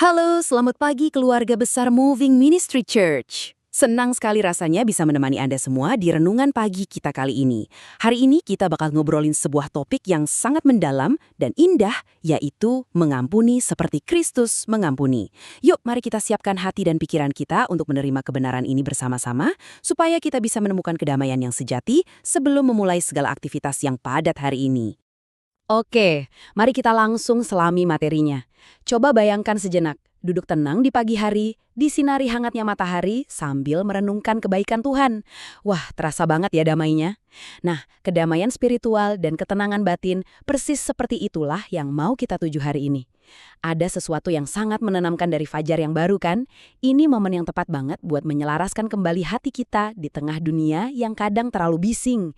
Halo, selamat pagi keluarga besar Moving Ministry Church. Senang sekali rasanya bisa menemani Anda semua di renungan pagi kita kali ini. Hari ini kita bakal ngobrolin sebuah topik yang sangat mendalam dan indah, yaitu mengampuni seperti Kristus mengampuni. Yuk, mari kita siapkan hati dan pikiran kita untuk menerima kebenaran ini bersama-sama, supaya kita bisa menemukan kedamaian yang sejati sebelum memulai segala aktivitas yang padat hari ini. Oke, mari kita langsung selami materinya. Coba bayangkan sejenak, duduk tenang di pagi hari, disinari hangatnya matahari sambil merenungkan kebaikan Tuhan. Wah, terasa banget ya damainya. Nah, kedamaian spiritual dan ketenangan batin persis seperti itulah yang mau kita tuju hari ini. Ada sesuatu yang sangat menenangkan dari fajar yang baru kan? Ini momen yang tepat banget buat menyelaraskan kembali hati kita di tengah dunia yang kadang terlalu bising.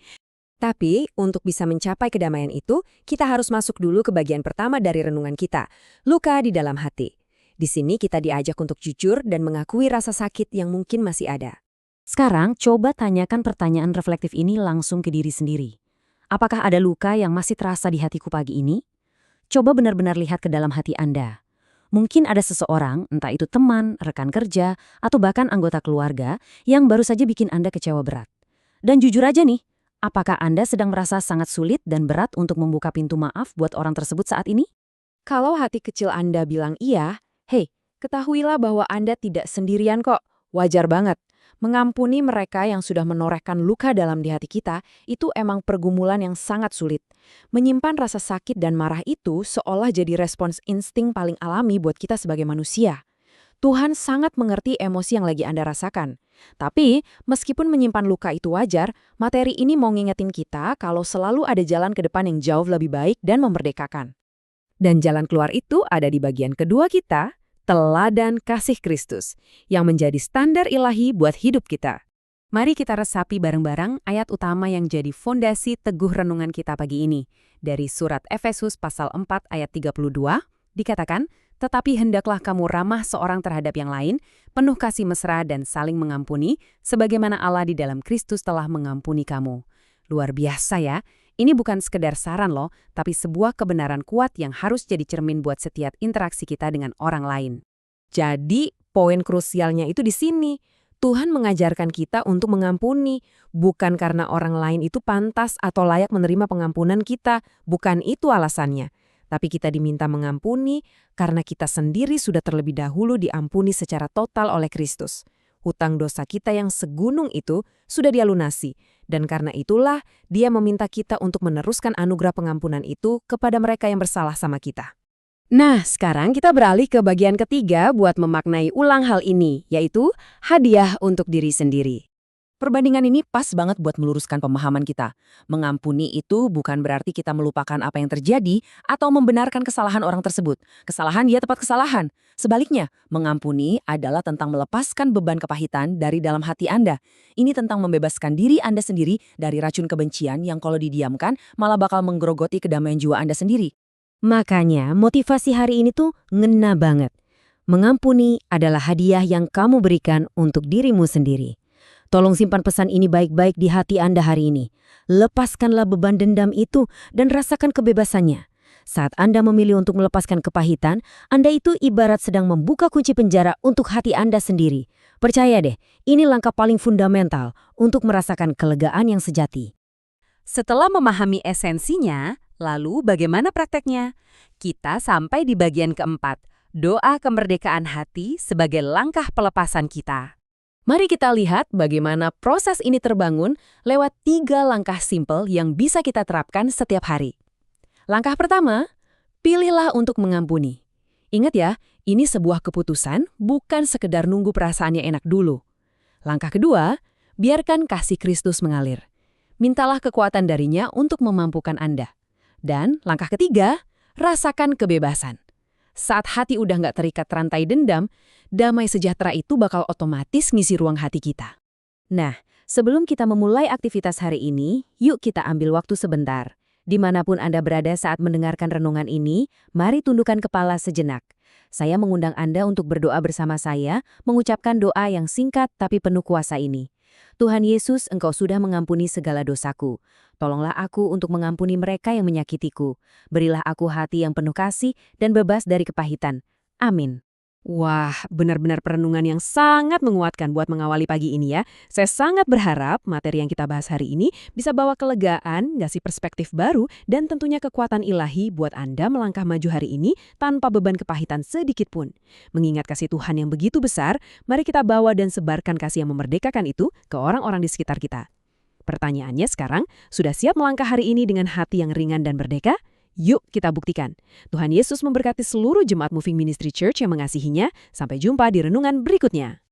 Tapi, untuk bisa mencapai kedamaian itu, kita harus masuk dulu ke bagian pertama dari renungan kita, luka di dalam hati. Di sini kita diajak untuk jujur dan mengakui rasa sakit yang mungkin masih ada. Sekarang, coba tanyakan pertanyaan reflektif ini langsung ke diri sendiri. Apakah ada luka yang masih terasa di hatiku pagi ini? Coba benar-benar lihat ke dalam hati Anda. Mungkin ada seseorang, entah itu teman, rekan kerja, atau bahkan anggota keluarga, yang baru saja bikin Anda kecewa berat. Dan jujur aja nih, apakah Anda sedang merasa sangat sulit dan berat untuk membuka pintu maaf buat orang tersebut saat ini? Kalau hati kecil Anda bilang iya, hei, ketahuilah bahwa Anda tidak sendirian kok. Wajar banget. Mengampuni mereka yang sudah menorehkan luka dalam di hati kita, itu emang pergumulan yang sangat sulit. Menyimpan rasa sakit dan marah itu seolah jadi respons insting paling alami buat kita sebagai manusia. Tuhan sangat mengerti emosi yang lagi Anda rasakan. Tapi, meskipun menyimpan luka itu wajar, materi ini mau ngingetin kita kalau selalu ada jalan ke depan yang jauh lebih baik dan memerdekakan. Dan jalan keluar itu ada di bagian kedua kita, teladan kasih Kristus, yang menjadi standar ilahi buat hidup kita. Mari kita resapi bareng-barang ayat utama yang jadi fondasi teguh renungan kita pagi ini. Dari surat Efesus pasal 4 ayat 32, dikatakan, "Tetapi hendaklah kamu ramah seorang terhadap yang lain, penuh kasih mesra dan saling mengampuni, sebagaimana Allah di dalam Kristus telah mengampuni kamu." Luar biasa ya, ini bukan sekedar saran loh, tapi sebuah kebenaran kuat yang harus jadi cermin buat setiap interaksi kita dengan orang lain. Jadi, poin krusialnya itu di sini. Tuhan mengajarkan kita untuk mengampuni, bukan karena orang lain itu pantas atau layak menerima pengampunan kita, bukan itu alasannya. Tapi kita diminta mengampuni karena kita sendiri sudah terlebih dahulu diampuni secara total oleh Kristus. Hutang dosa kita yang segunung itu sudah Dia lunasi, dan karena itulah Dia meminta kita untuk meneruskan anugerah pengampunan itu kepada mereka yang bersalah sama kita. Nah, sekarang kita beralih ke bagian ketiga buat memaknai ulang hal ini, yaitu hadiah untuk diri sendiri. Perbandingan ini pas banget buat meluruskan pemahaman kita. Mengampuni itu bukan berarti kita melupakan apa yang terjadi atau membenarkan kesalahan orang tersebut. Kesalahan dia tepat kesalahan. Sebaliknya, mengampuni adalah tentang melepaskan beban kepahitan dari dalam hati Anda. Ini tentang membebaskan diri Anda sendiri dari racun kebencian yang kalau didiamkan malah bakal menggerogoti kedamaian jiwa Anda sendiri. Makanya, motivasi hari ini tuh ngena banget. Mengampuni adalah hadiah yang kamu berikan untuk dirimu sendiri. Tolong simpan pesan ini baik-baik di hati Anda hari ini. Lepaskanlah beban dendam itu dan rasakan kebebasannya. Saat Anda memilih untuk melepaskan kepahitan, Anda itu ibarat sedang membuka kunci penjara untuk hati Anda sendiri. Percaya deh, ini langkah paling fundamental untuk merasakan kelegaan yang sejati. Setelah memahami esensinya, lalu bagaimana prakteknya? Kita sampai di bagian keempat, doa kemerdekaan hati sebagai langkah pelepasan kita. Mari kita lihat bagaimana proses ini terbangun lewat 3 langkah simpel yang bisa kita terapkan setiap hari. Langkah pertama, pilihlah untuk mengampuni. Ingat ya, ini sebuah keputusan, bukan sekedar nunggu perasaannya enak dulu. Langkah kedua, biarkan kasih Kristus mengalir. Mintalah kekuatan darinya untuk memampukan Anda. Dan langkah ketiga, rasakan kebebasan. Saat hati udah nggak terikat rantai dendam, damai sejahtera itu bakal otomatis ngisi ruang hati kita. Nah, sebelum kita memulai aktivitas hari ini, yuk kita ambil waktu sebentar. Dimanapun Anda berada saat mendengarkan renungan ini, mari tundukkan kepala sejenak. Saya mengundang Anda untuk berdoa bersama saya, mengucapkan doa yang singkat tapi penuh kuasa ini. Tuhan Yesus, Engkau sudah mengampuni segala dosaku. Tolonglah aku untuk mengampuni mereka yang menyakitiku. Berilah aku hati yang penuh kasih dan bebas dari kepahitan. Amin. Wah, benar-benar perenungan yang sangat menguatkan buat mengawali pagi ini ya. Saya sangat berharap materi yang kita bahas hari ini bisa bawa kelegaan, ngasih perspektif baru, dan tentunya kekuatan ilahi buat Anda melangkah maju hari ini tanpa beban kepahitan sedikit pun. Mengingat kasih Tuhan yang begitu besar, mari kita bawa dan sebarkan kasih yang memerdekakan itu ke orang-orang di sekitar kita. Pertanyaannya sekarang, sudah siap melangkah hari ini dengan hati yang ringan dan merdeka? Yuk kita buktikan. Tuhan Yesus memberkati seluruh jemaat Moving Ministry Church yang mengasihinya. Sampai jumpa di renungan berikutnya.